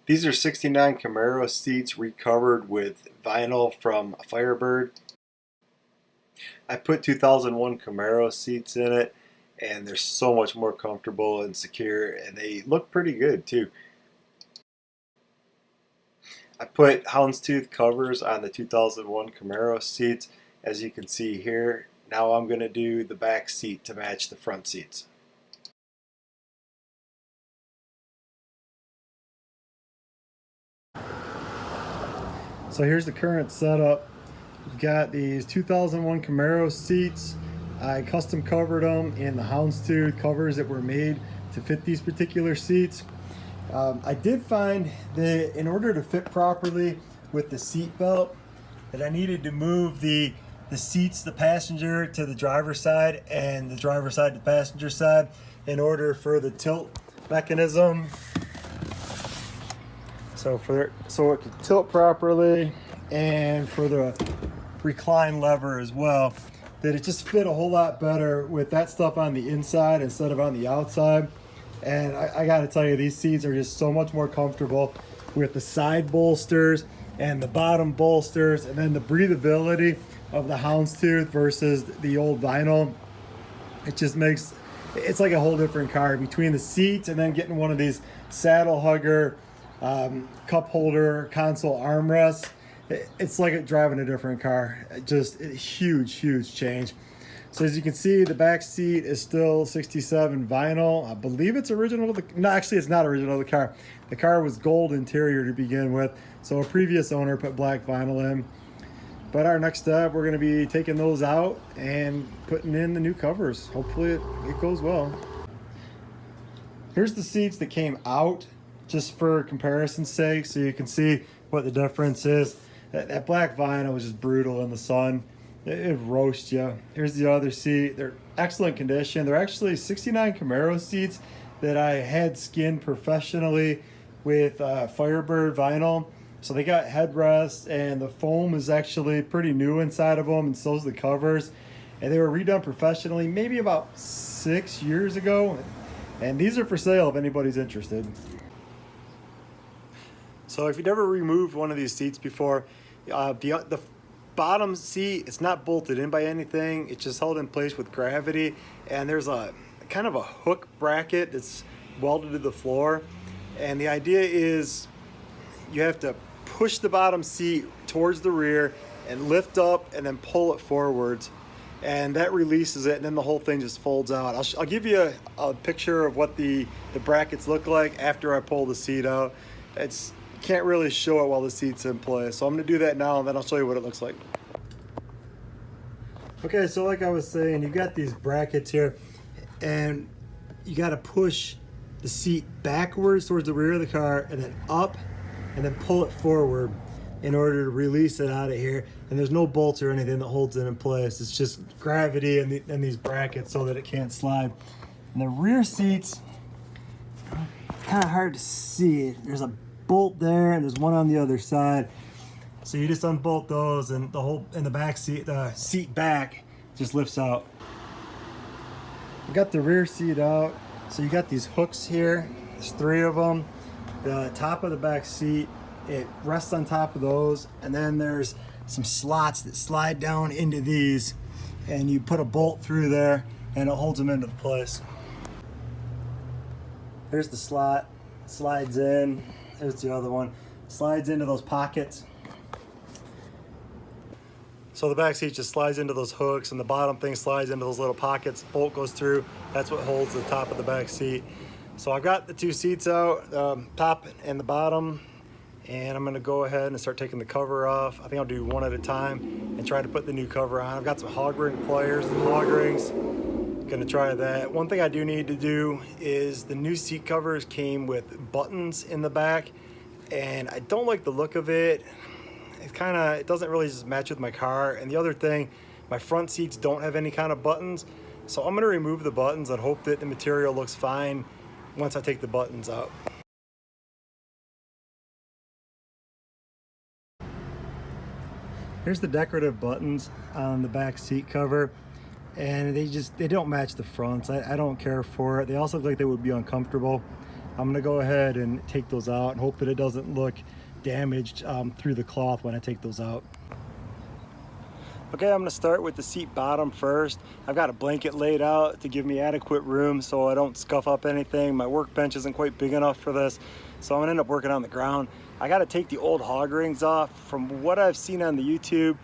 These are 69 Camaro seats recovered with vinyl from a Firebird. I put 2001 Camaro seats in it, and they're so much more comfortable and secure, and they look pretty good too. I put houndstooth covers on the 2001 Camaro seats, as you can see here. Now I'm going to do the back seat to match the front seats. So here's the current setup. We've got these 2001 Camaro seats. I custom covered them in the houndstooth covers that were made to fit these particular seats. I did find that in order to fit properly with the seat belt, that I needed to move the seats, the passenger to the driver's side and the driver's side to the passenger side in order for the tilt mechanism. So it can tilt properly, and for the recline lever as well, that it just fit a whole lot better with that stuff on the inside instead of on the outside. And I gotta tell you, these seats are just so much more comfortable with the side bolsters and the bottom bolsters, and then the breathability of the houndstooth versus the old vinyl. It just makes, it's like a whole different car between the seats and then getting one of these saddle hugger cup holder console armrests. It's like driving a different car. Just a huge change. So as you can see, the back seat is still 67 vinyl. I believe it's original to the, no, actually it's not original to the car. The car was gold interior to begin with, so a previous owner put black vinyl in. But our next step, we're going to be taking those out and putting in the new covers. Hopefully it goes well. Here's the seats that came out, just for comparison's sake, so you can see what the difference is. That black vinyl was just brutal in the sun. It roasts you. Here's the other seat. They're excellent condition. They're actually 69 Camaro seats that I had skinned professionally with Firebird vinyl. So they got headrests, and the foam is actually pretty new inside of them, and so's the covers. And they were redone professionally maybe about 6 years ago. And these are for sale if anybody's interested. So if you've never removed one of these seats before, the bottom seat, it's not bolted in by anything. It's just held in place with gravity. And there's a kind of a hook bracket that's welded to the floor. And the idea is you have to push the bottom seat towards the rear and lift up and then pull it forwards. And that releases it, and then the whole thing just folds out. I'll give you a picture of what the brackets look like after I pull the seat out. Can't really show it while the seat's in place, so I'm going to do that now, and then I'll show you what it looks like. Okay, so like I was saying, you got these brackets here, and you got to push the seat backwards towards the rear of the car, and then up, and then pull it forward in order to release it out of here. And there's no bolts or anything that holds it in place. It's just gravity and these brackets so that it can't slide. And the rear seats, kind of hard to see. There's a bolt there, and there's one on the other side. So you just unbolt those, and the back seat, the seat back just lifts out. You got the rear seat out, so you got these hooks here. There's 3 of them. The top of the back seat, it rests on top of those, and then there's some slots that slide down into these, and you put a bolt through there, and it holds them into place. There's the slot, slides in. There's the other one, slides into those pockets. So the back seat just slides into those hooks, and the bottom thing slides into those little pockets. Bolt goes through. That's what holds the top of the back seat. So I've got the 2 seats out, top and the bottom, and I'm going to go ahead and start taking the cover off. I think I'll do one at a time and try to put the new cover on. I've got some hog ring pliers and hog rings. Going to try that. One thing I do need to do is the new seat covers came with buttons in the back, and I don't like the look of it. It doesn't really just match with my car. And the other thing, my front seats don't have any kind of buttons, so I'm going to remove the buttons and hope that the material looks fine once I take the buttons out. Here's the decorative buttons on the back seat cover, and they don't match the fronts. I don't care for it. They also look like they would be uncomfortable. I'm gonna go ahead and take those out and hope that it doesn't look damaged through the cloth when I take those out. Okay, I'm gonna start with the seat bottom first. I've got a blanket laid out to give me adequate room so I don't scuff up anything. My workbench isn't quite big enough for this, so I'm gonna end up working on the ground. I gotta take the old hog rings off. From what I've seen on the YouTube,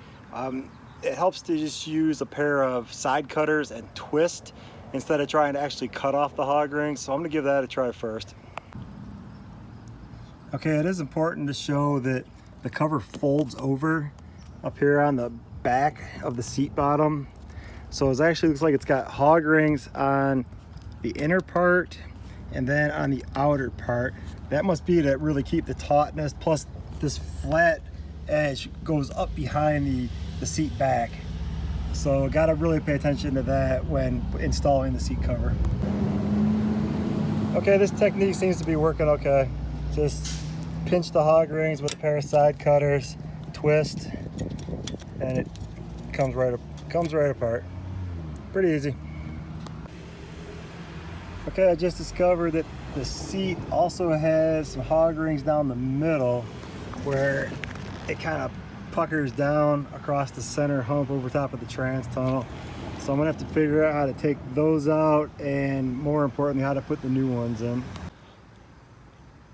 it helps to just use a pair of side cutters and twist instead of trying to actually cut off the hog rings. So I'm gonna give that a try first. Okay, it is important to show that the cover folds over up here on the back of the seat bottom. So it actually looks like it's got hog rings on the inner part and then on the outer part. That must be to really keep the tautness, plus this flat edge goes up behind the seat back. So gotta really pay attention to that when installing the seat cover. Okay, this technique seems to be working okay. Just pinch the hog rings with a pair of side cutters, twist, and it comes right apart. Pretty easy. Okay, I just discovered that the seat also has some hog rings down the middle where it kind of puckers down across the center hump over top of the trans tunnel. So I'm gonna have to figure out how to take those out and, more importantly, how to put the new ones in.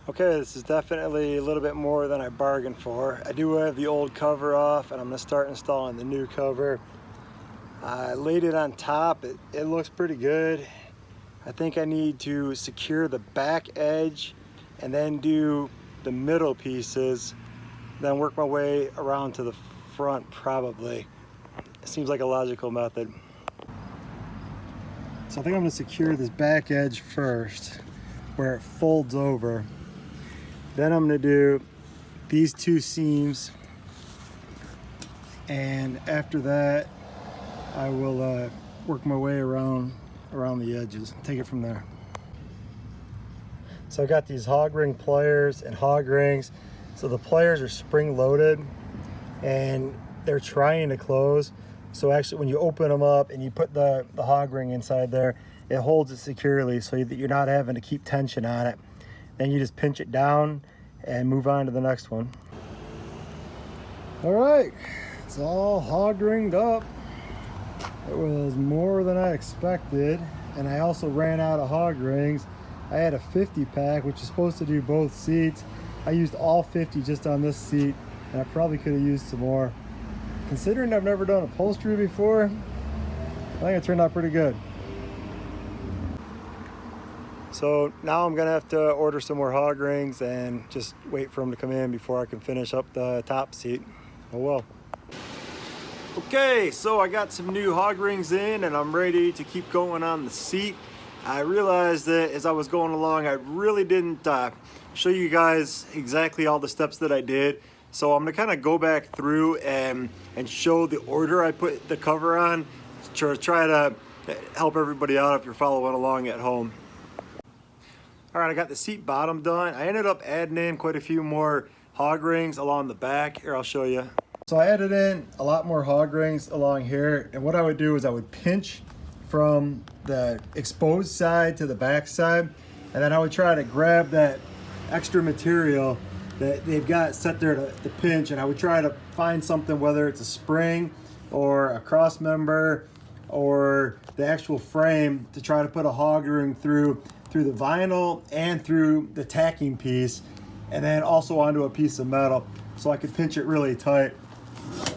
Okay, this is definitely a little bit more than I bargained for. I do have the old cover off and I'm gonna start installing the new cover. I laid it on top. It looks pretty good. I think I need to secure the back edge and then do the middle pieces, then work my way around to the front probably. It seems like a logical method. So I think I'm gonna secure this back edge first where it folds over. Then I'm gonna do these two seams, and after that I will work my way around the edges, take it from there. So I got these hog ring pliers and hog rings. So the pliers are spring loaded and they're trying to close. So actually when you open them up and you put the hog ring inside there, it holds it securely so that you're not having to keep tension on it. Then you just pinch it down and move on to the next one. All right, it's all hog ringed up. It was more than I expected, and I also ran out of hog rings. I had a 50 pack, which is supposed to do both seats. I used all 50 just on this seat, and I probably could have used some more. Considering I've never done upholstery before, I think it turned out pretty good. So now I'm gonna have to order some more hog rings and just wait for them to come in before I can finish up the top seat. Oh well. Okay, so I got some new hog rings in and I'm ready to keep going on the seat. I realized that as I was going along, I really didn't show you guys exactly all the steps that I did. So I'm gonna kind of go back through and show the order I put the cover on to try to help everybody out if you're following along at home. All right, I got the seat bottom done. I ended up adding in quite a few more hog rings along the back. Here, I'll show you. So I added in a lot more hog rings along here. And what I would do is I would pinch from the exposed side to the back side. And then I would try to grab that extra material that they've got set there to pinch. And I would try to find something, whether it's a spring or a cross member or the actual frame, to try to put a hog ring through the vinyl and through the tacking piece, and then also onto a piece of metal so I could pinch it really tight.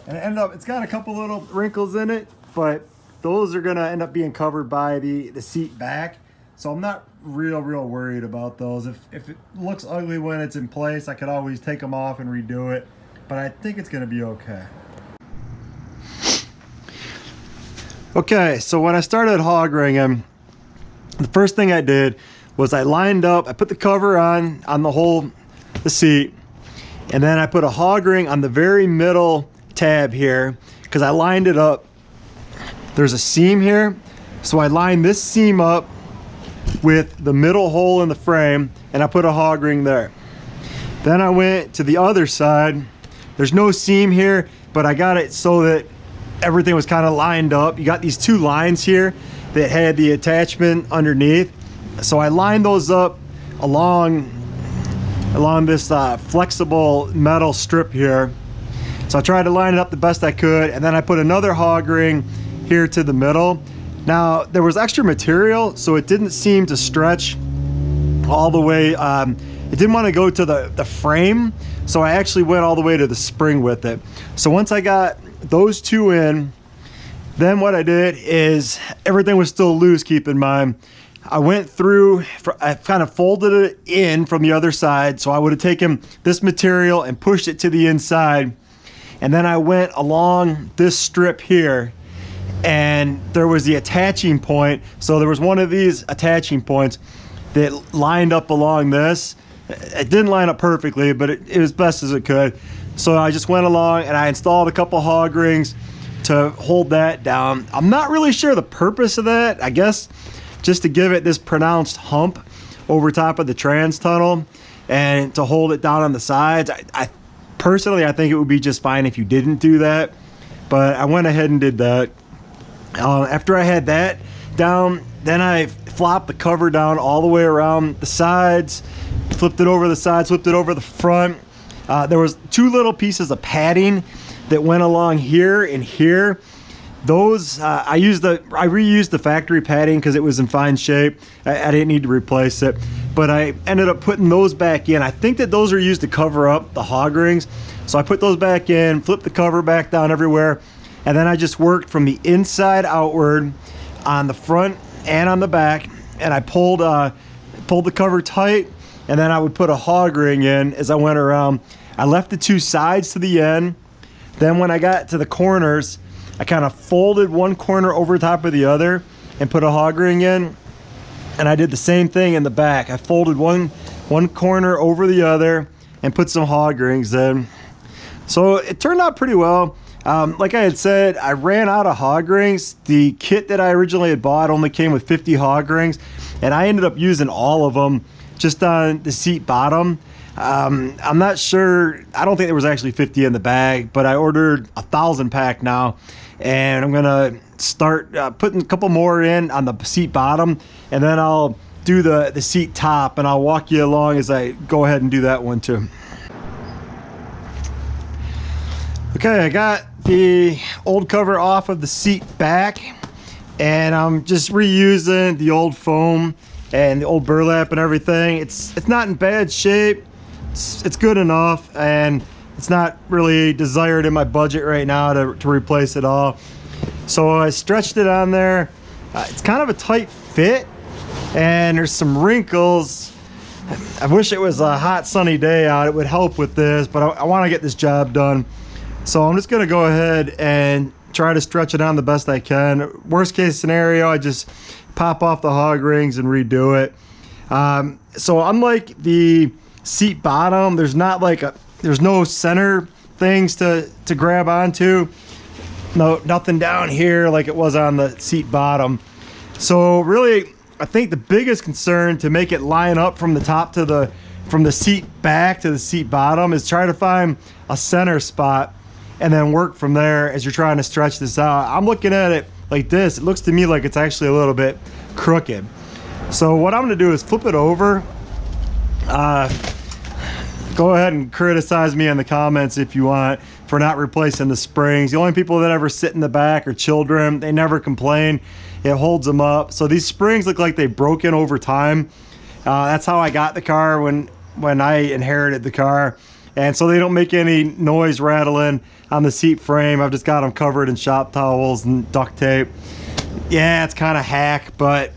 And it ended up, it's got a couple little wrinkles in it, but those are gonna end up being covered by the seat back. So I'm not real worried about those. If it looks ugly when it's in place, I could always take them off and redo it, but I think it's gonna be okay. Okay, so when I started hog ringing, the first thing I did was I lined up, I put the cover on the seat, and then I put a hog ring on the very middle tab here because I lined it up. There's a seam here, so I lined this seam up with the middle hole in the frame and I put a hog ring there. Then I went to the other side. There's no seam here, but I got it so that everything was kind of lined up. You got these two lines here that had the attachment underneath. So I lined those up along this flexible metal strip here. So I tried to line it up the best I could, and then I put another hog ring here to the middle. Now there was extra material, so it didn't seem to stretch all the way. It didn't want to go to the frame, so I actually went all the way to the spring with it. So once I got those two in, then what I did is, everything was still loose, keep in mind. I went through, I kind of folded it in from the other side, so I would have taken this material and pushed it to the inside, and then I went along this strip here, and there was the attaching point. So there was one of these attaching points that lined up along this. It didn't line up perfectly, but it was best as it could. So I just went along and I installed a couple hog rings to hold that down. I'm not really sure the purpose of that. I guess just to give it this pronounced hump over top of the trans tunnel and to hold it down on the sides. I personally, I think it would be just fine if you didn't do that, but I went ahead and did that. After I had that down, then I flopped the cover down all the way around the sides, flipped it over the sides, flipped it over the front. There was two little pieces of padding that went along here and here. Those I reused the factory padding because it was in fine shape. I didn't need to replace it, but I ended up putting those back in. I think that those are used to cover up the hog rings, so I put those back in, flipped the cover back down everywhere, and then I just worked from the inside outward on the front and on the back, and I pulled the cover tight, and then I would put a hog ring in as I went around. I left the two sides to the end. Then when I got to the corners, I kind of folded one corner over top of the other and put a hog ring in, and I did the same thing in the back. I folded one corner over the other and put some hog rings in. So it turned out pretty well. Like I had said, I ran out of hog rings. The kit that I originally had bought only came with 50 hog rings, and I ended up using all of them just on the seat bottom. I'm not sure, I don't think there was actually 50 in the bag, but I ordered 1,000 pack now, and I'm gonna start putting a couple more in on the seat bottom, and then I'll do the seat top, and I'll walk you along as I go ahead and do that one too. Okay, I got the old cover off of the seat back, and I'm just reusing the old foam and the old burlap and everything. It's not in bad shape. It's good enough, and it's not really desired in my budget right now to replace it all. So I stretched it on there. It's kind of a tight fit, and there's some wrinkles. I wish it was a hot sunny day out. It would help with this, but I want to get this job done. So I'm just gonna go ahead and try to stretch it on the best I can. Worst case scenario, I just pop off the hog rings and redo it. So unlike the seat bottom, there's no center things to grab onto. Nothing down here like it was on the seat bottom. So really, I think the biggest concern to make it line up from the top to from the seat back to the seat bottom is try to find a center spot and then work from there as you're trying to stretch this out. I'm looking at it like this. It looks to me like it's actually a little bit crooked. So what I'm gonna do is flip it over. Go ahead and criticize me in the comments if you want for not replacing the springs. The only people that ever sit in the back are children. They never complain. It holds them up. So these springs look like they've broken over time. That's how I got the car when I inherited the car. And so they don't make any noise rattling on the seat frame. I've just got them covered in shop towels and duct tape. Yeah, it's kind of hack, but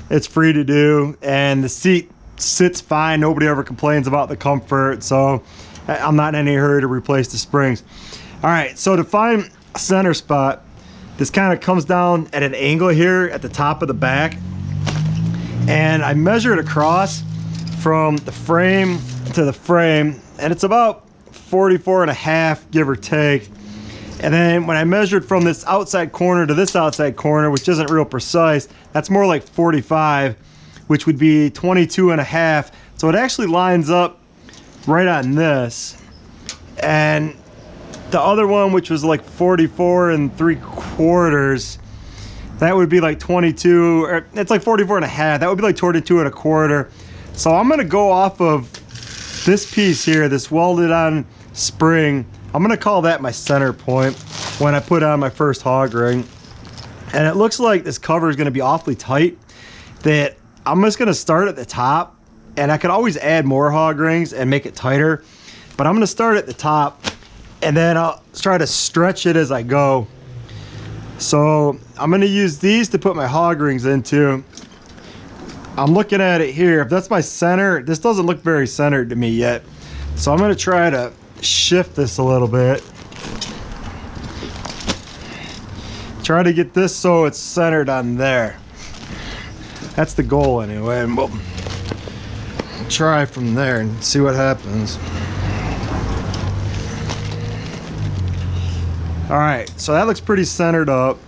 it's free to do, and the seat sits fine. Nobody ever complains about the comfort, so I'm not in any hurry to replace the springs. All right, so to find a center spot, this kind of comes down at an angle here at the top of the back, and I measured across from the frame to the frame, and it's about 44.5, give or take. And then when I measured from this outside corner to this outside corner, which isn't real precise, that's more like 45, which would be 22.5. So it actually lines up right on this. And the other one, which was like 44.75, that would be like 22, or it's like 44.5. That would be like 22.25. So I'm gonna go off of this piece here, this welded on spring. I'm gonna call that my center point when I put on my first hog ring. And it looks like this cover is gonna be awfully tight, that I'm just gonna start at the top, and I could always add more hog rings and make it tighter, but I'm gonna start at the top and then I'll try to stretch it as I go. So I'm gonna use these to put my hog rings into. I'm looking at it here. If that's my center, this doesn't look very centered to me yet. So I'm gonna try to shift this a little bit. Try to get this so it's centered on there. That's the goal anyway. And we'll try from there and see what happens. All right, so that looks pretty centered up.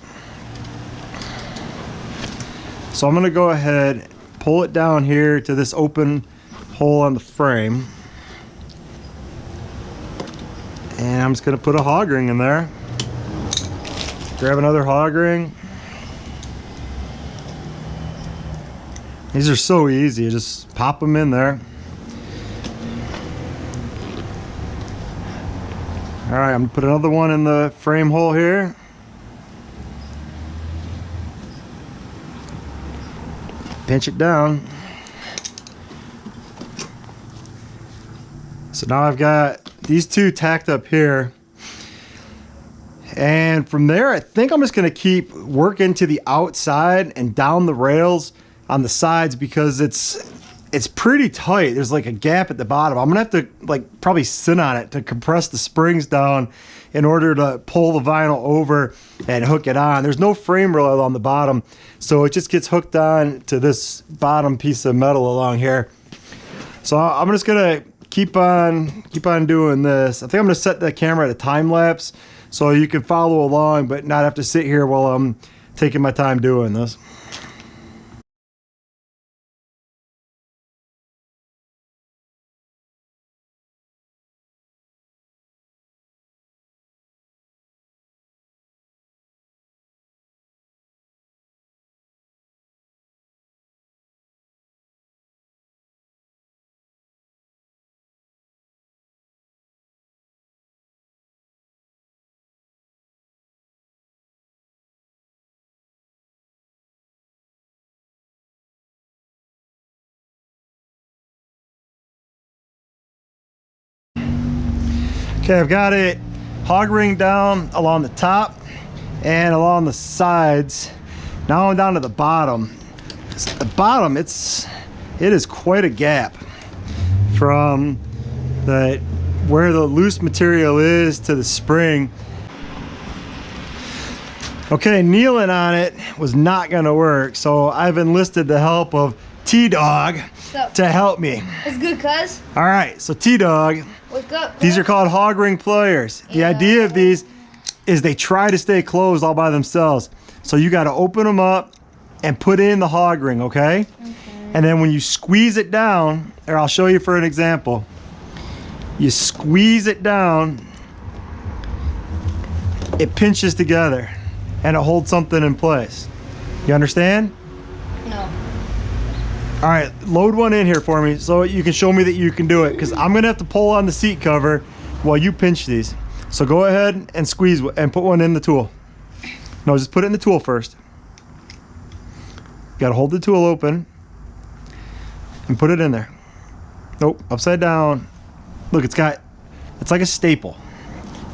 So I'm gonna go ahead, pull it down here to this open hole on the frame. And I'm just gonna put a hog ring in there. Grab another hog ring. These are so easy, you just pop them in there. All right, I'm gonna put another one in the frame hole here. Pinch it down. So now I've got these two tacked up here. And from there, I think I'm just gonna keep working to the outside and down the rails on the sides because it's pretty tight. There's like a gap at the bottom. I'm gonna have to like probably sit on it to compress the springs down in order to pull the vinyl over and hook it on. There's no frame rail on the bottom, so it just gets hooked on to this bottom piece of metal along here. So I'm just gonna keep on doing this. I think I'm gonna set the camera at a time lapse so you can follow along but not have to sit here while I'm taking my time doing this. Okay, I've got it hog ring down along the top and along the sides. Now I'm down to the bottom. At the bottom, it is quite a gap from where the loose material is to the spring. Okay, kneeling on it was not gonna work, so I've enlisted the help of T-Dog to help me. It's good, cuz. All right, so T-Dog, Wake up. these are called hog ring pliers. The idea of these is they try to stay closed all by themselves. So you got to open them up and put in the hog ring, okay? And then when you squeeze it down, or I'll show you for an example. You squeeze it down, it pinches together and it holds something in place. You understand? No. All right, load one in here for me so you can show me that you can do it, because I'm gonna have to pull on the seat cover while you pinch these. So go ahead and squeeze and put one in the tool. No, just put it in the tool first. You gotta hold the tool open and put it in there. Nope, upside down. Look, it's like a staple.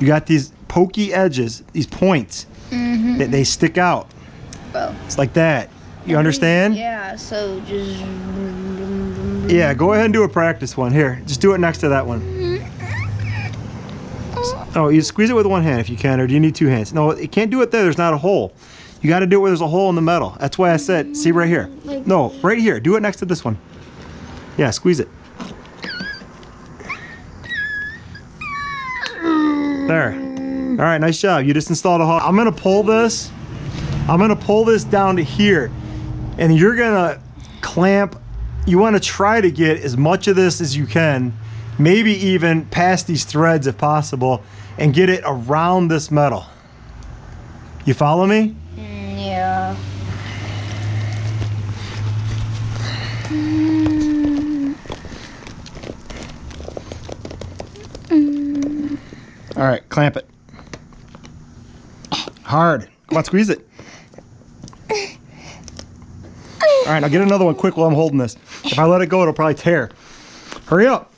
You got these pokey edges, these points that they stick out. Bro. It's like that. You understand? Yeah, so just... Yeah, go ahead and do a practice one. Here, just do it next to that one. Oh, you squeeze it with one hand if you can, or do you need two hands? No, you can't do it there. There's not a hole. You got to do it where there's a hole in the metal. That's why I said, see right here. No, right here. Do it next to this one. Yeah, squeeze it. There. All right, nice job. You just installed a hole. I'm going to pull this. I'm going to pull this down to here. And you're gonna clamp. You want to try to get as much of this as you can, maybe even past these threads if possible, and get it around this metal. You follow me? Yeah. All right, clamp it. Hard. Come on, squeeze it. All right, now get another one quick while I'm holding this. If I let it go, it'll probably tear. Hurry up.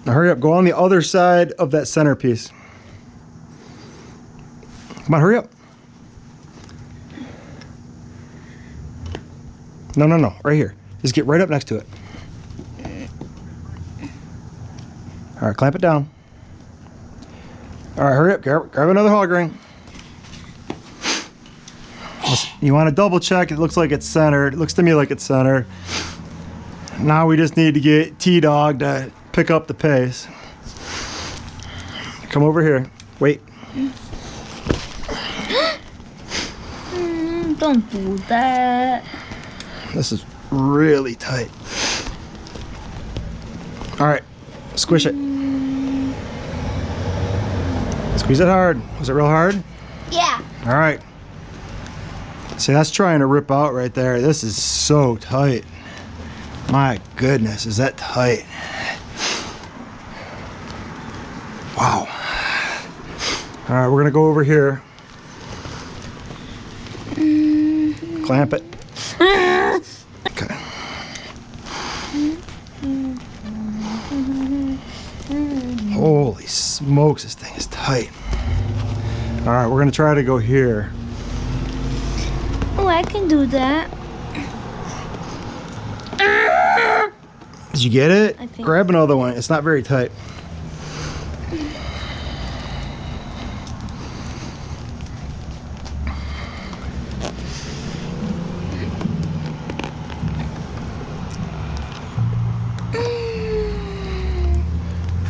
Now hurry up, go on the other side of that centerpiece. Come on, hurry up. No, no, no, right here. Just get right up next to it. All right, clamp it down. All right, hurry up, grab another hog ring. You want to double check, it looks like it's centered. It looks to me like it's centered. Now we just need to get T-Dog to pick up the pace. Come over here. Wait. Don't do that. This is really tight. All right, squish it. Squeeze it hard. Was it real hard? Yeah. All right. See, that's trying to rip out right there. This is so tight. My goodness, is that tight? Wow. All right, we're gonna go over here. Clamp it. Okay. Holy smokes, this thing is tight. All right, we're gonna try to go here. Oh, I can do that. Did you get it? I think Grab another one. It's not very tight.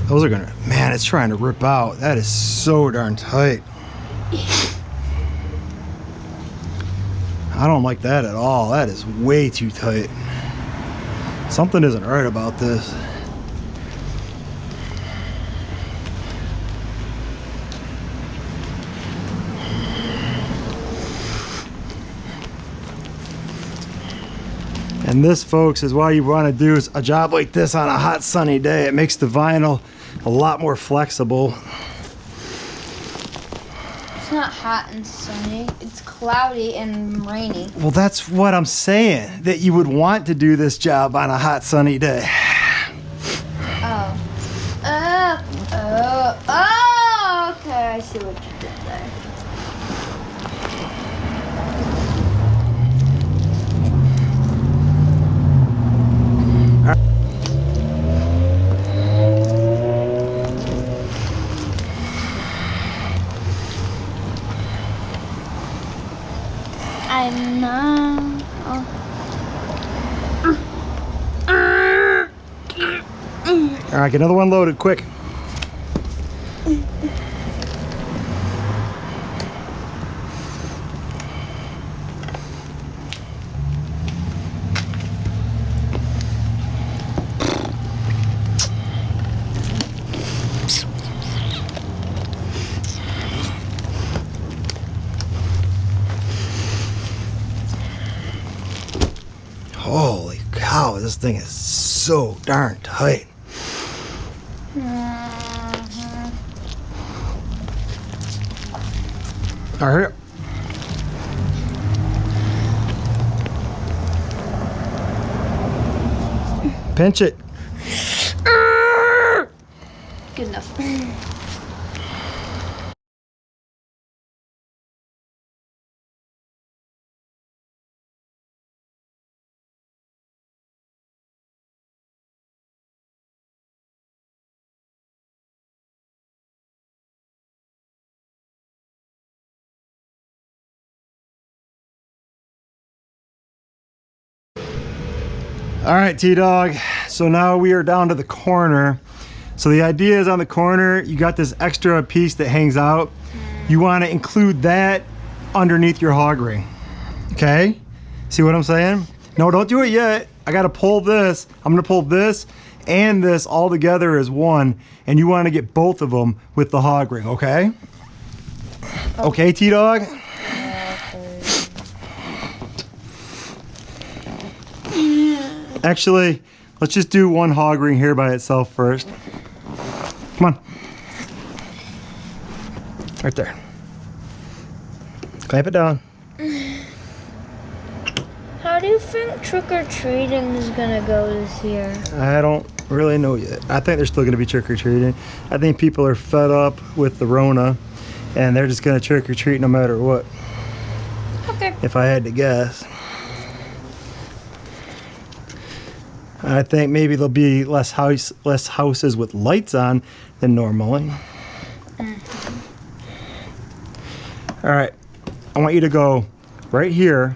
Those are gonna, man, it's trying to rip out. That is so darn tight. I don't like that at all. That is way too tight. Something isn't right about this. And this, folks, is why you want to do a job like this on a hot sunny day. It makes the vinyl a lot more flexible. It's not hot and sunny. It's cloudy and rainy. Well, that's what I'm saying, that you would want to do this job on a hot sunny day. Oh. Okay, I see what you did there. I'm not. All right, get another one loaded, quick. Holy cow, this thing is so darn tight. All right, hurry up. Pinch it. Good enough. All right, T-Dog. So now we are down to the corner. So the idea is on the corner, you got this extra piece that hangs out. You want to include that underneath your hog ring. Okay? See what I'm saying? No, don't do it yet. I got to pull this. I'm going to pull this and this all together as one. And you want to get both of them with the hog ring, okay? Okay, T-Dog? Actually, let's just do one hog ring here by itself first. Come on. Right there. Clamp it down. How do you think trick-or-treating is gonna go this year? I don't really know yet. I think they're still gonna be trick-or-treating. I think people are fed up with the Rona and they're just gonna trick-or-treat no matter what. Okay. If I had to guess. I think maybe there'll be less houses with lights on than normally. All right, I want you to go right here.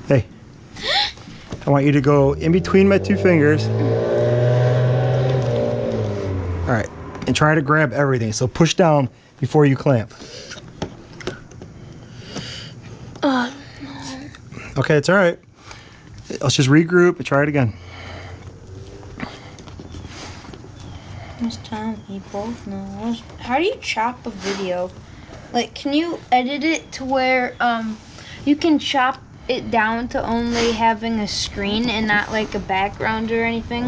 Hey, I want you to go in between my two fingers. All right, and try to grab everything. So push down before you clamp. Okay, it's all right. Let's just regroup and try it again. This time we both know. How do you chop a video? Like, can you edit it to where you can chop it down to only having a screen and not like a background or anything?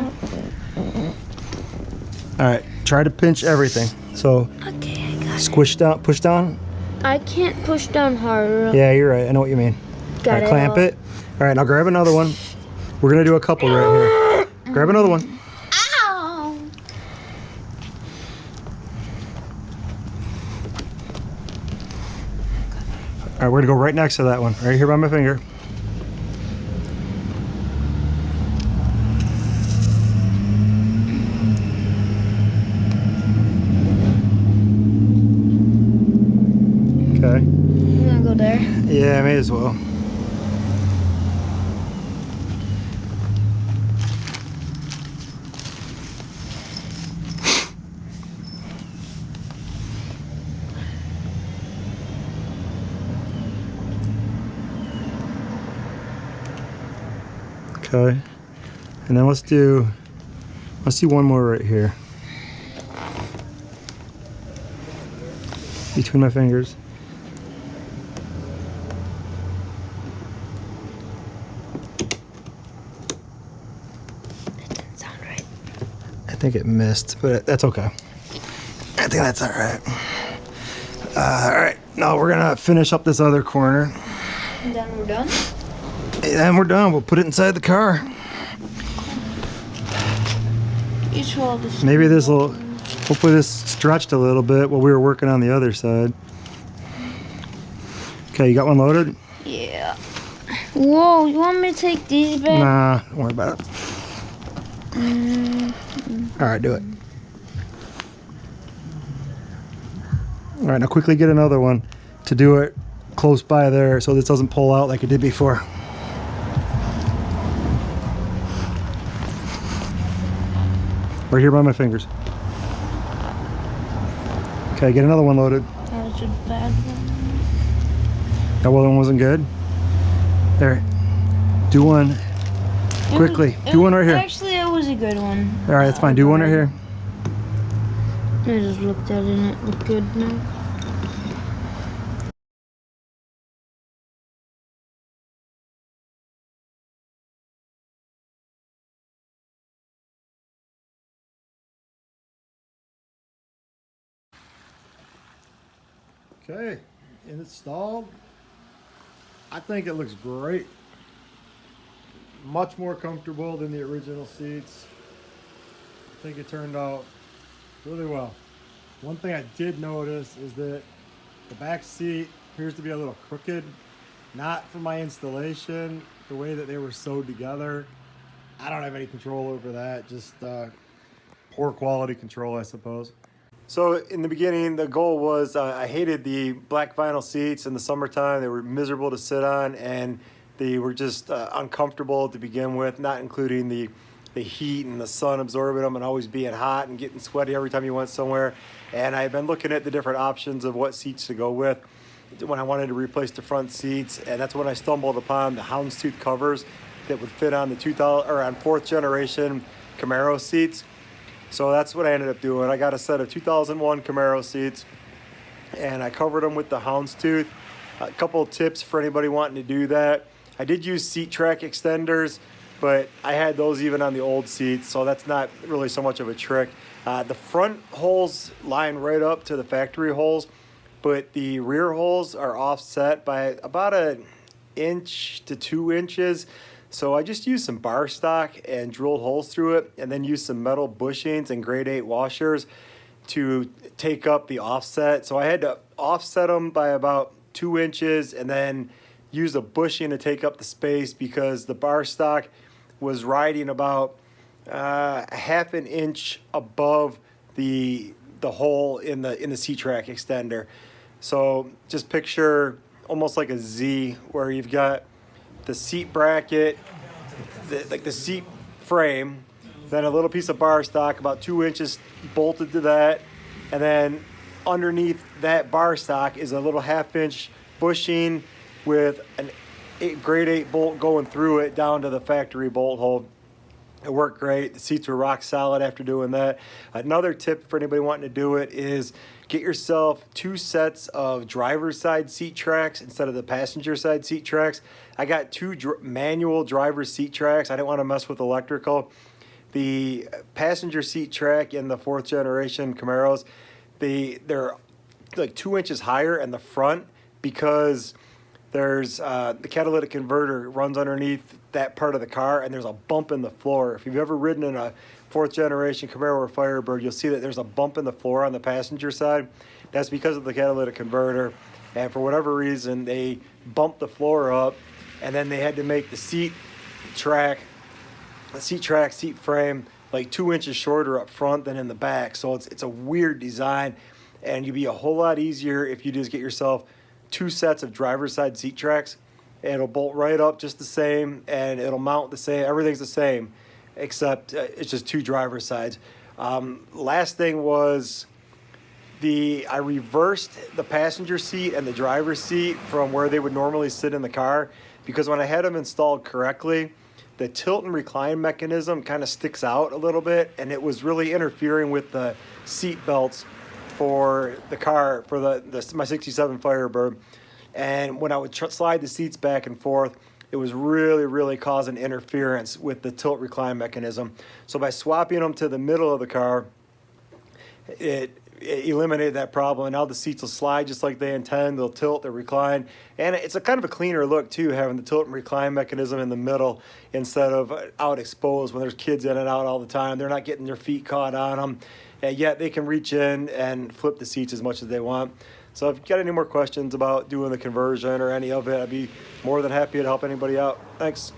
All right, try to pinch everything. So Okay, I got squish down, push down. I can't push down harder. Yeah, you're right. I know what you mean. Got All right, it clamp all. it. All right, now grab another one. We're gonna do a couple right here. Grab another one. Ow! All right, we're gonna go right next to that one, right here by my finger. Okay. You wanna go there? Yeah, may as well. Okay, and then let's do one more right here between my fingers. That didn't sound right. I think it missed, but that's okay. I think that's all right. All right, now we're gonna finish up this other corner. And then we're done? And we're done. We'll put it inside the car. Maybe this will, hopefully this stretched a little bit while we were working on the other side. Okay, you got one loaded? Yeah. Whoa, you want me to take these back? Nah, don't worry about it. All right, do it. All right, now quickly get another one to do it close by there so this doesn't pull out like it did before. Right here by my fingers. Okay, get another one loaded. That was a bad one. That one wasn't good. There. Do one quickly. Do one right here. Actually, it was a good one. All right, that's fine. Do one right here. I just looked at it and it looked good now. Okay, and installed. I think it looks great. Much more comfortable than the original seats. I think it turned out really well. One thing I did notice is that the back seat appears to be a little crooked. Not for my installation, the way that they were sewed together. I don't have any control over that, just poor quality control, I suppose. So in the beginning, the goal was I hated the black vinyl seats in the summertime. They were miserable to sit on, and they were just uncomfortable to begin with, not including the heat and the sun absorbing them and always being hot and getting sweaty every time you went somewhere. And I've been looking at the different options of what seats to go with when I wanted to replace the front seats, and that's when I stumbled upon the houndstooth covers that would fit on the 2000 or on 4th generation Camaro seats. So that's what I ended up doing. I got a set of 2001 Camaro seats, and I covered them with the houndstooth. A couple of tips for anybody wanting to do that. I did use seat track extenders, but I had those even on the old seats, so that's not really so much of a trick. The front holes line right up to the factory holes, but the rear holes are offset by about an inch to 2 inches. So I just used some bar stock and drilled holes through it, and then used some metal bushings and grade 8 washers to take up the offset. So I had to offset them by about 2 inches and then use a bushing to take up the space, because the bar stock was riding about a half an inch above the hole in the seat track extender. So just picture almost like a Z, where you've got the seat bracket, like the seat frame, then a little piece of bar stock about 2 inches bolted to that, and then underneath that bar stock is a little half-inch bushing with a grade 8 bolt going through it down to the factory bolt hole. It worked great. The seats were rock solid after doing that. Another tip for anybody wanting to do it is get yourself 2 sets of driver's side seat tracks instead of the passenger side seat tracks. I got 2 manual driver's seat tracks. I didn't want to mess with electrical. The passenger seat track in the 4th generation Camaros, they're like 2 inches higher in the front, because there's the catalytic converter runs underneath that part of the car, and there's a bump in the floor. If you've ever ridden in a 4th generation Camaro or Firebird, you'll see that there's a bump in the floor on the passenger side. That's because of the catalytic converter, and for whatever reason they bumped the floor up, and then they had to make the seat frame like 2 inches shorter up front than in the back. So it's a weird design, and you'd be a whole lot easier if you just get yourself 2 sets of driver's side seat tracks. It'll bolt right up just the same, and it'll mount the same. Everything's the same, except it's just 2 driver's sides. Last thing was I reversed the passenger seat and the driver's seat from where they would normally sit in the car, because when I had them installed correctly, the tilt and recline mechanism kind of sticks out a little bit, and it was really interfering with the seat belts for the car, for my 67 Firebird. And when I would slide the seats back and forth, it was really causing interference with the tilt recline mechanism. So by swapping them to the middle of the car, it eliminated that problem. And now the seats will slide just like they intend. They'll tilt, they'll recline. And it's a kind of a cleaner look too, having the tilt and recline mechanism in the middle instead of out exposed when there's kids in and out all the time. They're not getting their feet caught on them. And yet they can reach in and flip the seats as much as they want. So if you've got any more questions about doing the conversion or any of it, I'd be more than happy to help anybody out. Thanks.